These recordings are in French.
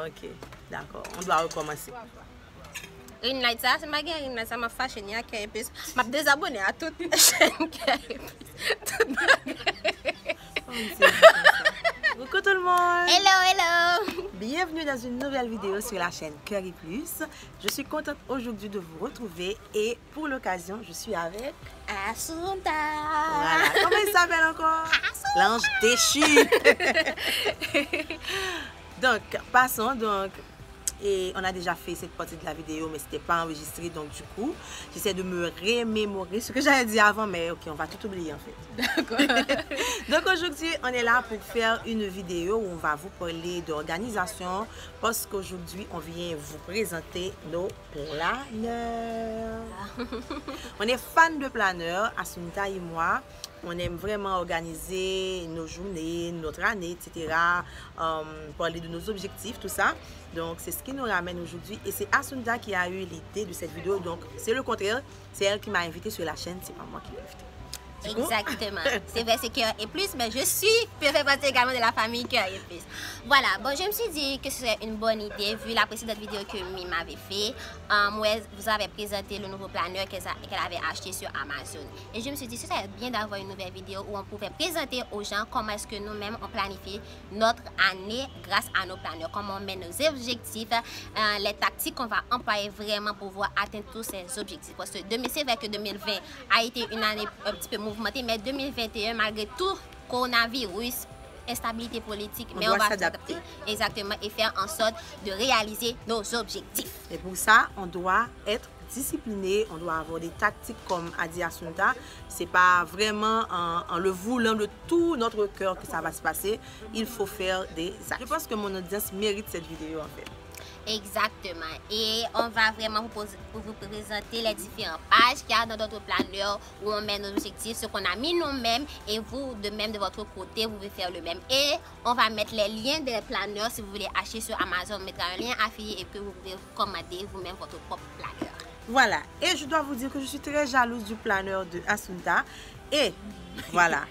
Ok, d'accord. On doit recommencer. Une night ça, c'est ma guerre, une night ça m'a fâché, il y a qu'un plus. M'a désabonné à toute chaîne toute Coucou tout le monde. Hello. Bienvenue dans une nouvelle vidéo sur la chaîne Curry Plus. Je suis contente aujourd'hui de vous retrouver et pour l'occasion, je suis avec Assunta. Voilà. Comment il s'appelle encore? L'ange déchu. Donc, passons donc. Et on a déjà fait cette partie de la vidéo, mais c'était pas enregistré. Donc du coup, j'essaie de me remémorer ce que j'avais dit avant, mais ok, on va tout oublier en fait. D'accord. Donc aujourd'hui, on est là pour faire une vidéo où on va vous parler d'organisation parce qu'aujourd'hui, on vient vous présenter nos planeurs. On est fan de planeurs, Assunta et moi. On aime vraiment organiser nos journées, notre année, etc. Parler de nos objectifs, tout ça. Donc, c'est ce qui nous ramène aujourd'hui. Et c'est Assunta qui a eu l'idée de cette vidéo. Donc, c'est le contraire. C'est elle qui m'a invité sur la chaîne. C'est pas moi qui l'ai invité. Exactement. C'est vrai, c'est Cœur et Plus, mais je fais partie également de la famille Cœur et Plus. Voilà, bon, je me suis dit que ce serait une bonne idée, vu la précédente vidéo que Mi m'avait fait, où vous avez présenté le nouveau planeur qu'elle avait acheté sur Amazon. Et je me suis dit, ce serait bien d'avoir une nouvelle vidéo où on pouvait présenter aux gens comment est-ce que nous-mêmes on planifie notre année grâce à nos planeurs, comment on met nos objectifs, les tactiques qu'on va employer vraiment pour pouvoir atteindre tous ces objectifs. Parce que c'est vrai que 2020 a été une année un petit peu mouvementée, mais 2021, malgré tout, coronavirus, instabilité politique, mais on va s'adapter. Exactement, et faire en sorte de réaliser nos objectifs. Et pour ça, on doit être discipliné, on doit avoir des tactiques comme a dit Assunta. C'est pas vraiment en le voulant de tout notre cœur que ça va se passer. Il faut faire des actes. Je pense que mon audience mérite cette vidéo en fait. Exactement. Et on va vraiment vous présenter les différentes pages qu'il y a dans notre planeur où on met nos objectifs, ce qu'on a mis nous-mêmes, et vous, de même de votre côté, vous pouvez faire le même. Et on va mettre les liens des planeurs si vous voulez acheter sur Amazon. On mettra un lien affilié et que vous pouvez commander vous-même votre propre planeur. Voilà. Et je dois vous dire que je suis très jalouse du planeur de Assunta. Et voilà,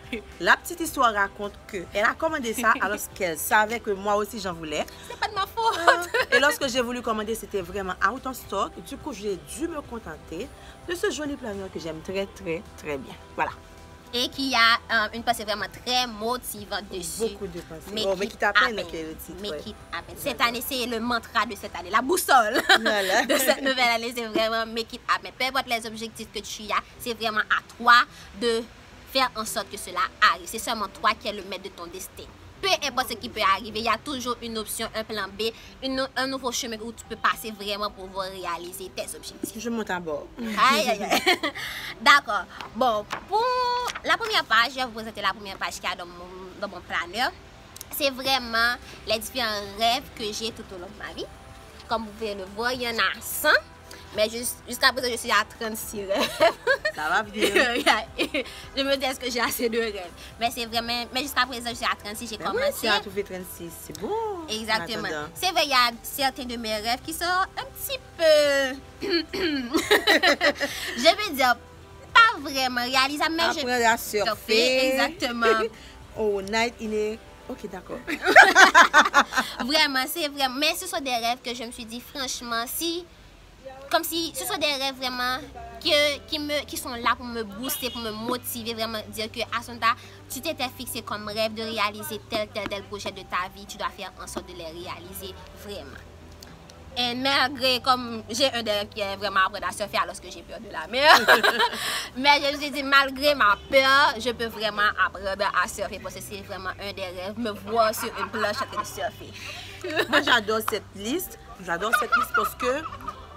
la petite histoire raconte qu'elle a commandé ça alors qu'elle savait que moi aussi j'en voulais. C'est pas de ma faute. Et lorsque j'ai voulu commander, c'était vraiment out of stock. Du coup, j'ai dû me contenter de ce joli planeur que j'aime très bien. Voilà. Et qui a une pensée vraiment très motivante dessus. Beaucoup de pensées. Mais qui t'appelle le titre. Mais qui appelle. Cette année, c'est le mantra de cette année, la boussole voilà. de cette nouvelle année, c'est vraiment make it happen. Peu importe les objectifs que tu as, c'est vraiment à toi de faire en sorte que cela arrive. C'est seulement toi qui es le maître de ton destin. Peu importe ce qui peut arriver, il y a toujours une option, un plan B, un nouveau chemin où tu peux passer vraiment pour pouvoir réaliser tes objectifs. Je monte à bord. Aïe. D'accord. Bon, pour la première page, je vais vous présenter la première page qu'il y a dans mon planeur. C'est vraiment les différents rêves que j'ai tout au long de ma vie. Comme vous pouvez le voir, il y en a 100. Mais jusqu'à présent, je suis à 36 rêves. Ça va bien. Je me dis, est-ce que j'ai assez de rêves? Mais c'est vraiment. Mais jusqu'à présent, je suis à 36. J'ai commencé. Tu as trouvé 36. C'est bon. Exactement. C'est vrai, il y a certains de mes rêves qui sont un petit peu. Je veux dire, pas vraiment réalisables, mais apprendre à surfer. Exactement. Oh, night in a... Ok, d'accord. Vraiment, c'est vraiment. Mais ce sont des rêves que je me suis dit, franchement, comme si ce sont des rêves vraiment qui sont là pour me booster, pour me motiver, vraiment dire que Assunta, tu t'étais fixé comme rêve de réaliser tel projet de ta vie, tu dois faire en sorte de les réaliser vraiment. Et malgré, comme j'ai un des rêves qui est vraiment apprendre à surfer alors que j'ai peur de la mer, mais je me suis dit, malgré ma peur, je peux vraiment apprendre à surfer parce que c'est vraiment un des rêves, me voir sur une plage en train de surfer. Moi, j'adore cette liste. J'adore cette liste parce que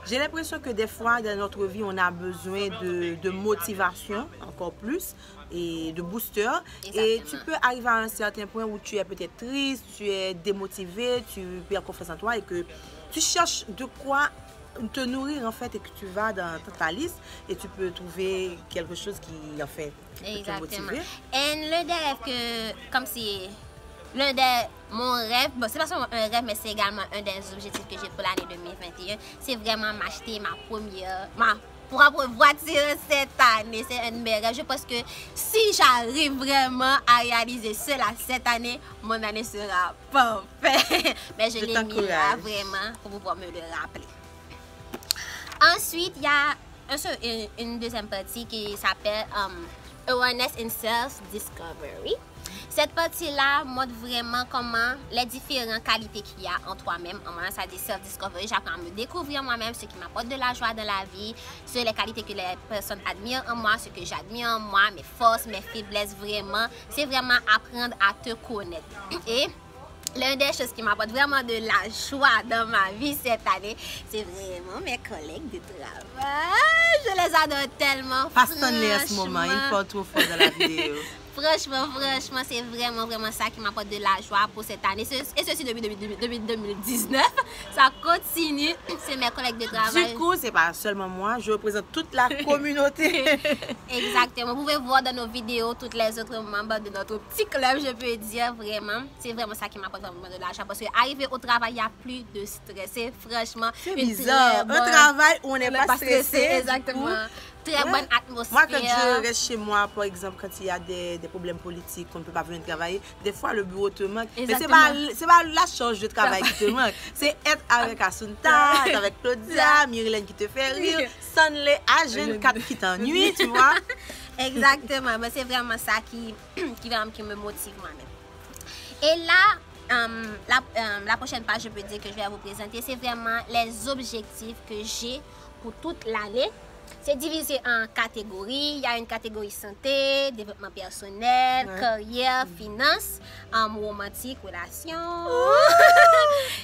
j'ai l'impression que des fois, dans notre vie, on a besoin de motivation, encore plus, et de booster. Exactement. Et tu peux arriver à un certain point où tu es peut-être triste, tu es démotivé, tu perds confiance en toi et que tu cherches de quoi te nourrir en fait et que tu vas dans ta liste et tu peux trouver quelque chose qui, en fait, qui peut te motiver. Et l'un des rêves que, comme si... mon rêve, bon, c'est pas seulement un rêve, mais c'est également un des objectifs que j'ai pour l'année 2021. C'est vraiment m'acheter pour avoir une voiture cette année. C'est un de mes rêves. Je pense que si j'arrive vraiment à réaliser cela cette année, mon année sera parfaite. Mais je l'ai mis là vraiment pour pouvoir me le rappeler. Ensuite, il y a une deuxième partie qui s'appelle Awareness and Self-Discovery. Cette partie-là montre vraiment comment les différentes qualités qu'il y a en toi-même. En moi, ça dit self-discovery. J'apprends à me découvrir moi-même, ce qui m'apporte de la joie dans la vie, sur les qualités que les personnes admirent en moi, ce que j'admire en moi, mes forces, mes faiblesses, vraiment. C'est vraiment apprendre à te connaître. Et l'une des choses qui m'apporte vraiment de la joie dans ma vie cette année, c'est vraiment mes collègues de travail. Je les adore tellement. Façonne-les à ce moment, il faut trop fort dans la vidéo. Franchement, c'est vraiment ça qui m'apporte de la joie pour cette année. Et ceci depuis 2019. Ça continue. C'est mes collègues de travail. Du coup, c'est pas seulement moi, je représente toute la communauté. Exactement. Vous pouvez voir dans nos vidéos tous les autres membres de notre petit club, je peux dire vraiment. C'est vraiment ça qui m'apporte vraiment de la joie. Parce qu'arriver au travail, il n'y a plus de stress. C'est franchement bizarre. Un travail où on n'est pas stressé. Exactement. Très bonne atmosphère. Moi, quand je reste chez moi, par exemple, quand il y a des problèmes politiques, qu'on ne peut pas venir travailler, des fois le bureau te manque. Exactement. Mais c'est pas la charge de travail qui te manque. C'est être avec Assunta, avec Claudia, Myrilène qui te fait rire, Sanlé, Agen, 4 qui t'ennuie, tu vois. Exactement. C'est vraiment ça qui me motive moi-même. Et là, la prochaine page, je peux dire que je vais vous présenter, c'est vraiment les objectifs que j'ai pour toute l'année. C'est divisé en catégories. Il y a une catégorie santé, développement personnel, carrière, finance, romantique, relation.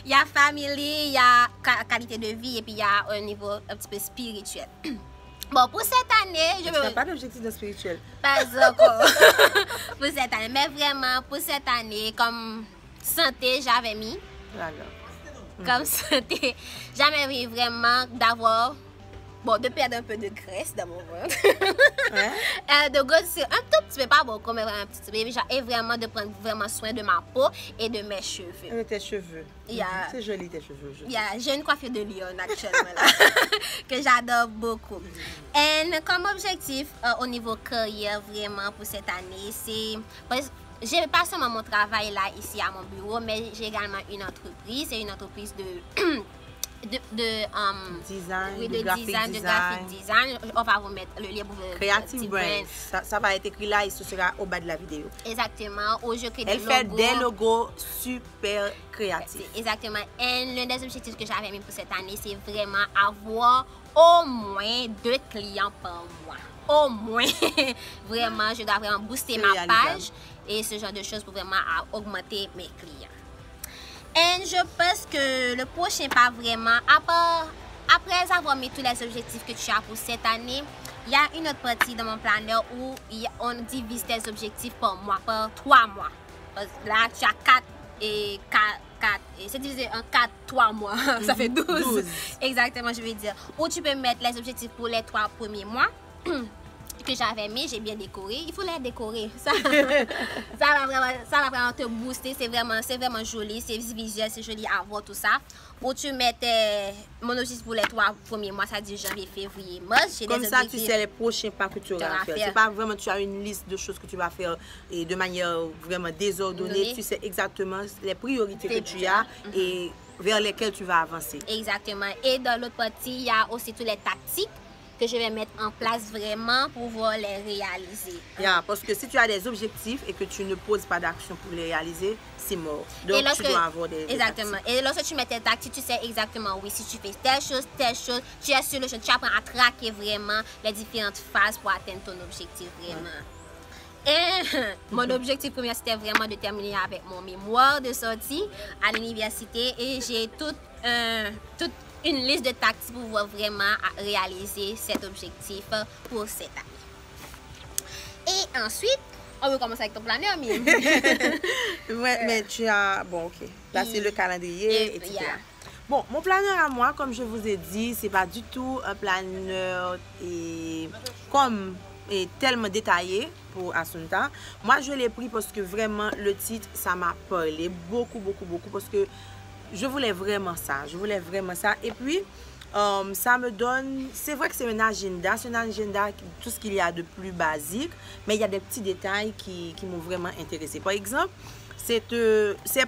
Il y a famille, il y a qualité de vie et puis il y a un niveau un petit peu spirituel. Bon, pour cette année, je n'ai pas d'objectif de spirituel. Pas encore. Pour cette année, mais vraiment, pour cette année, comme santé, j'avais mis. Comme santé, j'avais mis vraiment d'avoir. Bon, de perdre un peu de graisse dans mon ventre. De grossir un tout petit peu, pas beaucoup, mais vraiment un petit peu. Et vraiment de prendre vraiment soin de ma peau et de mes cheveux. Et tes cheveux. C'est joli tes cheveux. J'ai une coiffure de lion actuellement là, que j'adore beaucoup. Et comme objectif au niveau carrière, vraiment pour cette année, c'est... J'ai pas seulement mon travail là, ici à mon bureau, mais j'ai également une entreprise. C'est une entreprise de graphic design. On va vous mettre le lien pour Creative Brands. Ça va être écrit là et ce sera au bas de la vidéo. Exactement. Où je crée Elle fait des logos super créatifs. Exactement. Et l'un des objectifs que j'avais mis pour cette année, c'est vraiment avoir au moins 2 clients par mois. Au moins. Vraiment, je dois vraiment booster ma page et ce genre de choses pour vraiment augmenter mes clients. Et je pense que le prochain pas vraiment, après avoir mis tous les objectifs que tu as pour cette année, il y a une autre partie dans mon planeur où on divise tes objectifs par mois, par 3 mois. Là, tu as 4 et 4. Et c'est divisé en 4, 3 mois. Ça fait 12. Exactement, je veux dire. Où tu peux mettre les objectifs pour les 3 premiers mois. Que j'avais mis, j'ai bien décoré. Il faut les décorer. Ça va vraiment te booster. C'est vraiment joli. C'est visuel, c'est joli à voir tout ça. Où tu mets mon objectif pour les 3 premiers mois, ça dit janvier, février, mars. Comme ça, tu sais les prochains pas que tu auras à faire. C'est pas vraiment tu as une liste de choses que tu vas faire et de manière vraiment désordonnée. Tu sais exactement les priorités que tu as et vers lesquelles tu vas avancer. Exactement. Et dans l'autre partie, il y a aussi toutes les tactiques que je vais mettre en place vraiment pour pouvoir les réaliser. Parce que si tu as des objectifs et que tu ne poses pas d'action pour les réaliser, c'est mort. Donc tu dois avoir des exactement. tactiques. Et lorsque tu mets tes tactiques, tu sais exactement, oui, si tu fais telle chose, tu es sur le chemin, tu apprends à traquer vraiment les différentes phases pour atteindre ton objectif vraiment. Et mon objectif premier, c'était vraiment de terminer avec mon mémoire de sortie à l'université et j'ai toute une liste de tactiques pour pouvoir vraiment réaliser cet objectif pour cette année. Et ensuite, on veut commencer avec ton planeur, Mime. Mais tu as... Bon, ok. Là, c'est le calendrier, etc. Bon, mon planeur à moi, comme je vous ai dit, c'est pas du tout un planeur tellement détaillé pour Assunta. Moi, je l'ai pris parce que vraiment, le titre, ça m'a parlé beaucoup, parce que je voulais vraiment ça. Et puis, ça me donne, c'est vrai que c'est un agenda, tout ce qu'il y a de plus basique, mais il y a des petits détails qui m'ont vraiment intéressé. Par exemple, ces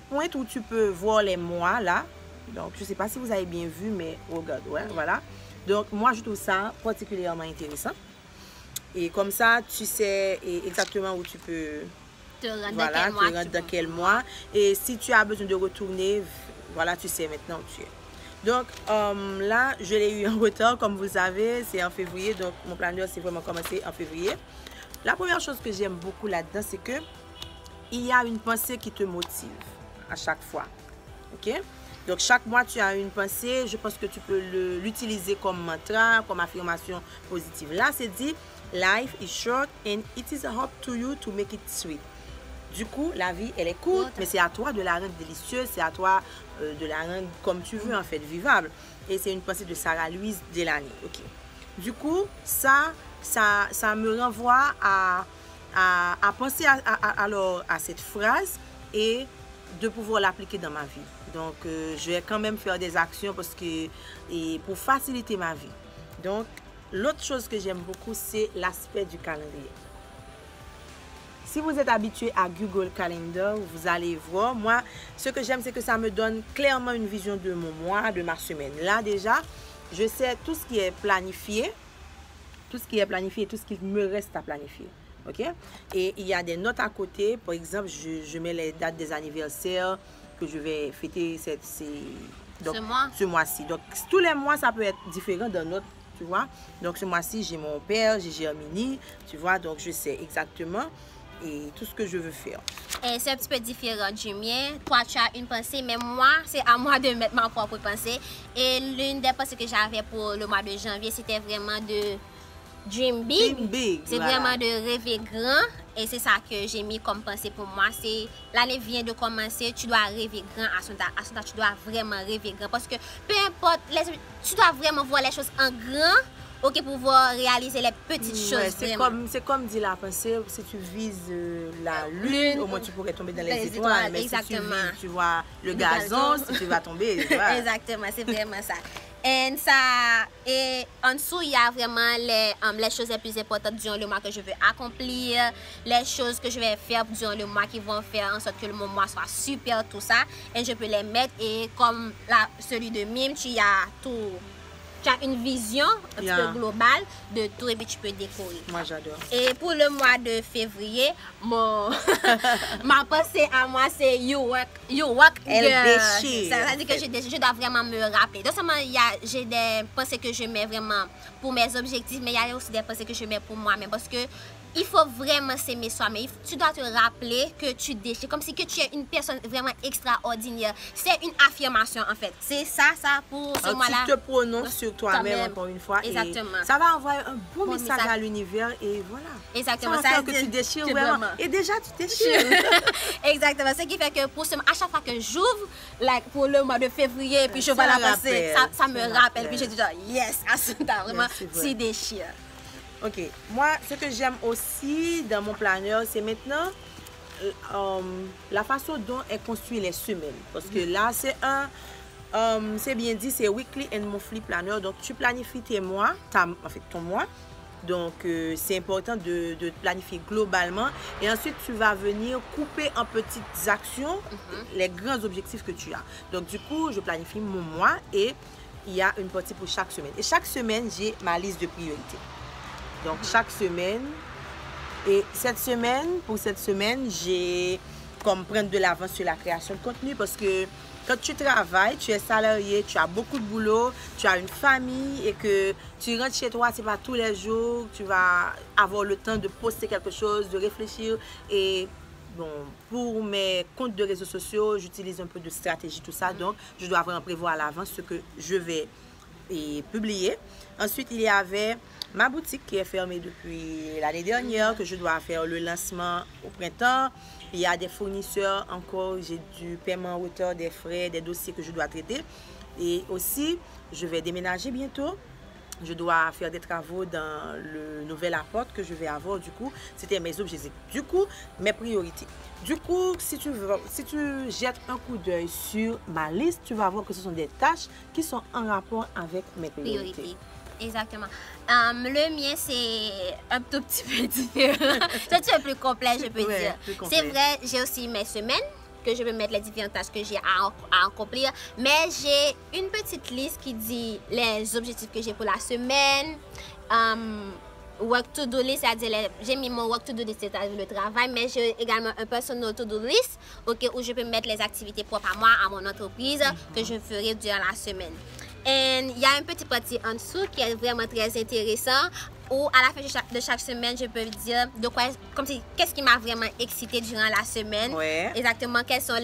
pointes où tu peux voir les mois là, donc je ne sais pas si vous avez bien vu, mais regarde, ouais, voilà. Donc moi je trouve ça particulièrement intéressant. Et comme ça, tu sais exactement où tu peux te rendre dans quel mois. Et si tu as besoin de retourner, voilà, tu sais maintenant où tu es. Donc là, je l'ai eu en retard, comme vous savez, c'est en février. Donc mon planeur, c'est vraiment commencé en février. La première chose que j'aime beaucoup là-dedans, c'est que il y a une pensée qui te motive à chaque fois. Ok? Donc chaque mois, tu as une pensée. Je pense que tu peux l'utiliser comme mantra, comme affirmation positive. Là, c'est dit, life is short and it is up to you to make it sweet. Du coup, la vie, elle est courte, mais c'est à toi de la rendre délicieuse, c'est à toi de la rendre comme tu veux, en fait, vivable. Et c'est une pensée de Sarah Louise Delany. Ok. Du coup, ça me renvoie à penser à cette phrase et de pouvoir l'appliquer dans ma vie. Donc, je vais quand même faire des actions pour faciliter ma vie. Donc, l'autre chose que j'aime beaucoup, c'est l'aspect du calendrier. Si vous êtes habitué à Google Calendar, vous allez voir. Moi, ce que j'aime, c'est que ça me donne clairement une vision de mon mois, de ma semaine. Là, déjà, je sais tout ce qui est planifié. Tout ce qui est planifié et tout ce qu'il me reste à planifier. OK? Et il y a des notes à côté. Par exemple, je mets les dates des anniversaires que je vais fêter ce mois-ci. Donc, tous les mois, ça peut être différent d'un autre, tu vois. Donc, ce mois-ci, j'ai mon père, j'ai Germini, tu vois. Donc, je sais exactement et tout ce que je veux faire. Et c'est un petit peu différent du mien. Toi, tu as une pensée, mais moi, c'est à moi de mettre ma propre pensée. Et l'une des pensées que j'avais pour le mois de janvier, c'était vraiment de dream big. C'est vraiment de rêver grand. Et c'est ça que j'ai mis comme pensée pour moi. C'est l'année vient de commencer, tu dois rêver grand à ce temps. Tu dois vraiment rêver grand. Parce que peu importe, tu dois vraiment voir les choses en grand. Ok, pour pouvoir réaliser les petites choses. C'est comme dit la pensée, si tu vises la lune, au moins tu pourrais tomber dans les étoiles. Mais exactement. Si tu vois le gazon, si tu vas tomber. Exactement, c'est vraiment ça. Et en dessous, il y a vraiment les choses les plus importantes durant le mois que je veux accomplir, les choses que je vais faire durant le mois qui vont faire en sorte que le mois soit super, tout ça. Et je peux les mettre. Et comme celui de Mime, tu as tout. Tu as une vision un petit peu globale de tout et puis tu peux décorer. Moi, j'adore. Et pour le mois de février, ma pensée à moi, c'est You Work Elle déchire. Ça veut dire que je dois vraiment me rappeler. Donc, j'ai des pensées que je mets vraiment pour mes objectifs, mais il y a aussi des pensées que je mets pour moi-même parce que il faut vraiment s'aimer soi-même. Tu dois te rappeler que tu déchires, comme si que tu es une personne vraiment extraordinaire. C'est une affirmation en fait. C'est ça pour ce mois-là. Tu te prononces sur toi-même encore une fois. Exactement. Et ça va envoyer un bon message à l'univers et voilà. Exactement. Ça va faire que tu déchires vraiment. Et déjà tu déchires. Exactement. Ce qui fait que à chaque fois que j'ouvre, pour le mois de février, puis je vois la pensée, ça me rappelle. Puis je dis yes, Assunta, vraiment, tu déchires. Ok, moi, ce que j'aime aussi dans mon planeur, c'est maintenant la façon dont est construit les semaines. Parce que là, c'est bien dit, c'est weekly and monthly planner. Donc, tu planifies tes mois, ton mois. Donc, c'est important de planifier globalement. Et ensuite, tu vas venir couper en petites actions les grands objectifs que tu as. Donc, du coup, je planifie mon mois et il y a une partie pour chaque semaine. Et chaque semaine, j'ai ma liste de priorités. Donc, chaque semaine, et pour cette semaine, j'ai comme prendre de l'avance sur la création de contenu parce que quand tu travailles, tu es salarié, tu as beaucoup de boulot, tu as une famille et que tu rentres chez toi, c'est pas tous les jours, tu vas avoir le temps de poster quelque chose, de réfléchir. Et bon, pour mes comptes de réseaux sociaux, j'utilise un peu de stratégie, tout ça. Donc, je dois vraiment prévoir à l'avance ce que je vais publier. Ensuite, il y avait ma boutique qui est fermée depuis l'année dernière, que je dois faire le lancement au printemps. Il y a des fournisseurs encore, j'ai du paiement en retard, des frais, des dossiers que je dois traiter. Et aussi, je vais déménager bientôt. je dois faire des travaux dans le nouvel appart que je vais avoir. Du coup, c'était mes objectifs. Du coup, mes priorités. Du coup, si tu jettes un coup d'œil sur ma liste, tu vas voir que ce sont des tâches qui sont en rapport avec mes priorités. Exactement. Le mien, c'est un tout petit peu différent. C'est un petit peu plus complet, je peux dire. C'est vrai, j'ai aussi mes semaines que je peux mettre les différentes tâches que j'ai à accomplir. Mais j'ai une petite liste qui dit les objectifs que j'ai pour la semaine. Work to do list, c'est-à-dire j'ai mis mon work to do list, c'est-à-dire le travail, mais j'ai également un personal to do list, où je peux mettre les activités propres à moi, à mon entreprise, que je ferai durant la semaine. Et il y a un petit parti en dessous qui est vraiment très intéressant, où à la fin de chaque semaine, je peux dire de quoi, comme si, qu'est-ce qui m'a vraiment excité durant la semaine. Exactement, quels sont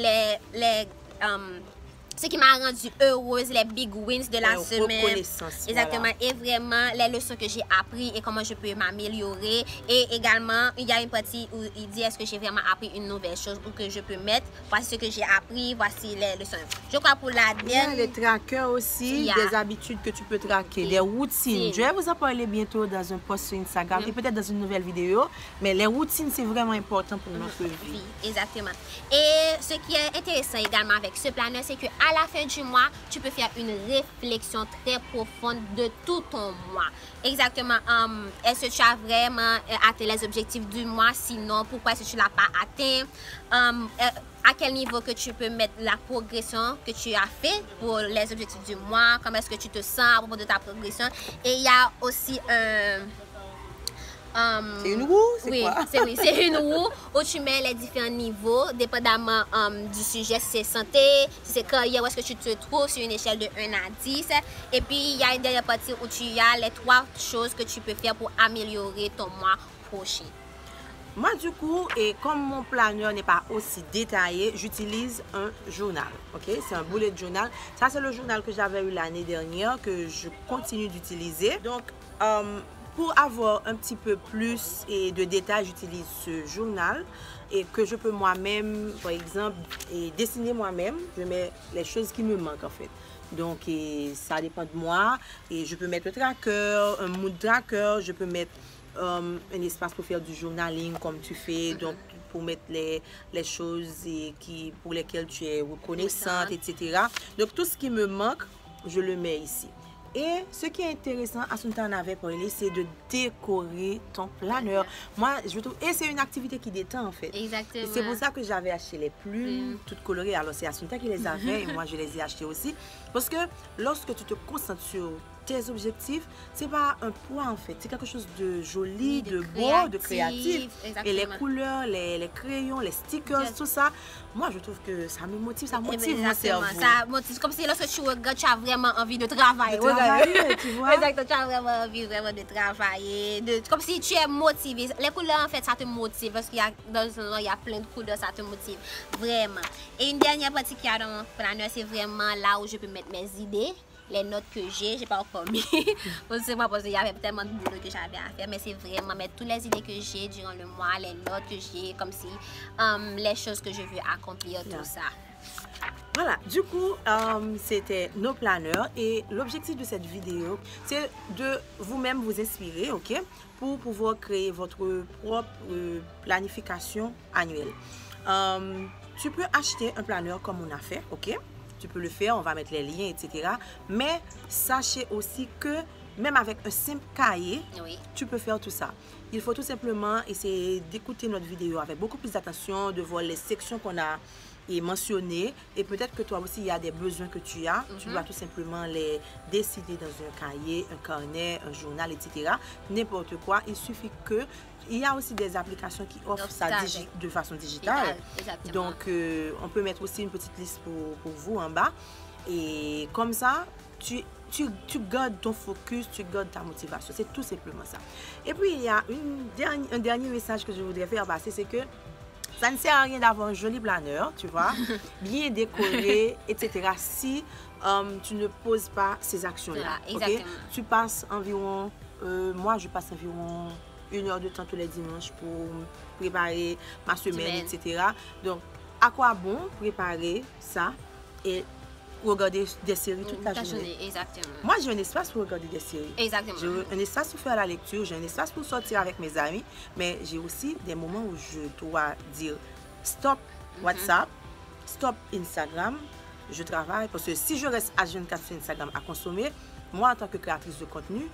ce qui m'a rendu heureuse, les big wins de la semaine. Exactement. Et vraiment, les leçons que j'ai apprises et comment je peux m'améliorer. Et également, il y a une partie où il dit est-ce que j'ai vraiment appris une nouvelle chose ou que je peux mettre. Voici ce que j'ai appris, voici les leçons. Je crois pour la dernière. Il y a les trackers aussi, des habitudes que tu peux traquer, les routines. Je vais vous en parler bientôt dans un post sur Instagram et peut-être dans une nouvelle vidéo. Mais les routines, c'est vraiment important pour notre vie. Exactement. Et ce qui est intéressant également avec ce planeur, c'est que à la fin du mois, tu peux faire une réflexion très profonde de tout ton mois. Exactement. Est-ce que tu as vraiment atteint les objectifs du mois? Sinon, pourquoi est-ce que tu ne l'as pas atteint? À quel niveau que tu peux mettre la progression que tu as fait pour les objectifs du mois? Comment est-ce que tu te sens à propos de ta progression? Et il y a aussi c'est une roue, c'est quoi? C'est une roue où tu mets les différents niveaux, dépendamment du sujet, si c'est santé, si c'est carrière, où est-ce que tu te trouves sur une échelle de 1 à 10. Et puis, il y a une dernière partie où tu as les 3 choses que tu peux faire pour améliorer ton mois prochain. Moi, du coup, et comme mon planeur n'est pas aussi détaillé, j'utilise un journal. Ok, c'est un bullet journal. Ça, c'est le journal que j'avais eu l'année dernière, que je continue d'utiliser. Donc, pour avoir un petit peu plus de détails, j'utilise ce journal et que je peux moi-même, par exemple, dessiner moi-même. Je mets les choses qui me manquent en fait. Donc, ça dépend de moi. Et je peux mettre un tracker, un mood tracker. Je peux mettre un espace pour faire du journaling comme tu fais. Donc, pour mettre les choses pour lesquelles tu es reconnaissante, etc. Donc, tout ce qui me manque, je le mets ici. Et ce qui est intéressant, Assunta en avait parlé, c'est de décorer ton planeur. Moi, je trouve, et c'est une activité qui détend en fait. Exactement. C'est pour ça que j'avais acheté les plumes toutes colorées. Alors c'est Assunta qui les avait et moi je les ai achetées aussi. Parce que lorsque tu te concentres sur tes objectifs, c'est pas un poids en fait. C'est quelque chose de joli, de beau, de créatif. Exactement. Et les couleurs, les crayons, les stickers, tout ça, moi je trouve que ça me motive, ça motive mon cerveau. Ça motive, comme si lorsque tu regardes, tu as vraiment envie de travailler. Tu vois? Exactement, tu as vraiment envie de travailler. Comme si tu es motivé. Les couleurs en fait, ça te motive parce qu'il y a dans ce moment, il y a plein de couleurs, ça te motive vraiment. Et une dernière partie qu'il y a dans mon planeur, c'est vraiment là où je peux mettre mes idées. Les notes que j'ai pas encore mis. Parce qu'il y avait tellement de boulot que j'avais à faire. Mais c'est vraiment mettre toutes les idées que j'ai durant le mois, les notes que j'ai, comme si les choses que je veux accomplir, tout ça. Voilà, du coup, c'était nos planeurs. Et l'objectif de cette vidéo, c'est de vous-même vous inspirer, ok? Pour pouvoir créer votre propre planification annuelle. Tu peux acheter un planeur comme on a fait, ok? Tu peux le faire, on va mettre les liens, etc. Mais sachez aussi que même avec un simple cahier, tu peux faire tout ça. Il faut tout simplement essayer d'écouter notre vidéo avec beaucoup plus d'attention, de voir les sections qu'on a mentionnées. Et peut-être que toi aussi, il y a des besoins que tu as. Tu dois tout simplement les décider dans un cahier, un carnet, un journal, etc. N'importe quoi. Il suffit que... Il y a aussi des applications qui offrent ça de façon digitale. Donc, on peut mettre aussi une petite liste pour vous en bas. Et comme ça, tu gardes ton focus, tu gardes ta motivation. C'est tout simplement ça. Et puis, il y a un dernier message que je voudrais faire passer, c'est que ça ne sert à rien d'avoir un joli planeur, tu vois, bien décoré, etc. si tu ne poses pas ces actions-là. Okay? Tu passes environ, moi je passe environ 1 heure de temps tous les dimanches pour préparer ma semaine, etc. Donc, à quoi bon préparer ça et regarder des séries toute la journée. Exactement. Moi, j'ai un espace pour regarder des séries. Exactement. J'ai un espace pour faire la lecture, j'ai un espace pour sortir avec mes amis, mais j'ai aussi des moments où je dois dire stop WhatsApp, stop Instagram, je travaille. Parce que si je reste à 24 sur Instagram à consommer, moi, en tant que créatrice de contenu,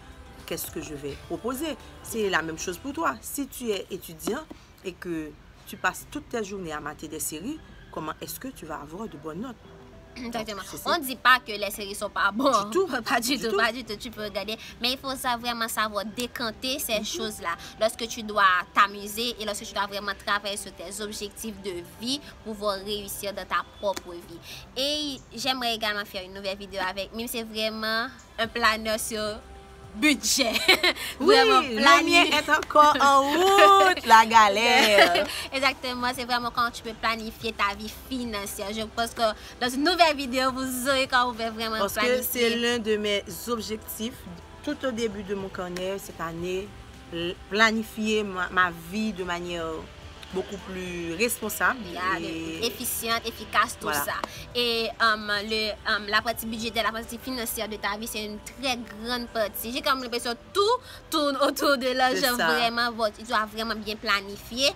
qu'est-ce que je vais proposer? C'est la même chose pour toi. Si tu es étudiant et que tu passes toute ta journée à mater des séries, comment est-ce que tu vas avoir de bonnes notes? Exactement. On ne dit pas que les séries sont pas bonnes. Du tout. Pas du tout. Tu peux regarder. Mais il faut vraiment savoir décanter ces choses-là. Lorsque tu dois t'amuser et lorsque tu dois vraiment travailler sur tes objectifs de vie pour pouvoir réussir dans ta propre vie. Et j'aimerais également faire une nouvelle vidéo avec Mime. C'est vraiment un planeur sur budget. Oui, le mien est encore en route, la galère. Exactement, c'est vraiment quand tu peux planifier ta vie financière. Je pense que dans une nouvelle vidéo, vous aurez quand vous pouvez vraiment Parce planifier. que c'est l'un de mes objectifs tout au début de mon carnet cette année, planifier ma vie de manière beaucoup plus responsable et efficiente, efficace, tout ça. Et la partie budgétaire, la partie financière de ta vie, c'est une très grande partie. J'ai comme l'impression que tout tourne autour de l'argent. Vraiment, tu dois vraiment bien planifier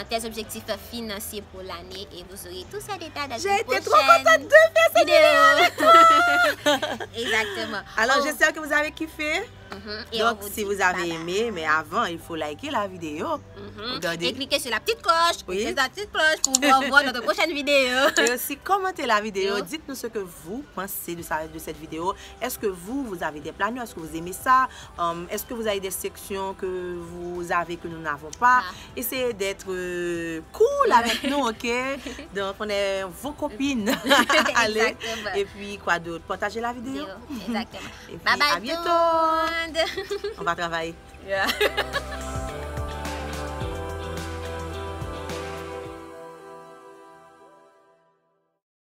tes objectifs financiers pour l'année et vous aurez tous ces détails dans une prochaine vidéo. J'ai été trop contente de faire cette vidéo avec toi. Exactement. Alors, j'espère que vous avez kiffé. Donc, si vous avez aimé, mais avant, il faut liker la vidéo. Et cliquer sur la petite cloche, la petite cloche pour voir notre prochaine vidéo. Et aussi, commentez la vidéo. Dites-nous ce que vous pensez de cette vidéo. Est-ce que vous avez des planeurs? Est-ce que vous aimez ça? Est-ce que vous avez des sections que vous avez que nous n'avons pas? Essayez d'être cool avec nous, ok? Donc, on est vos copines. Allez. Et puis, quoi d'autre? Partagez la vidéo. Exactement. Et puis, bye bye, à bientôt. On va travailler. Yeah.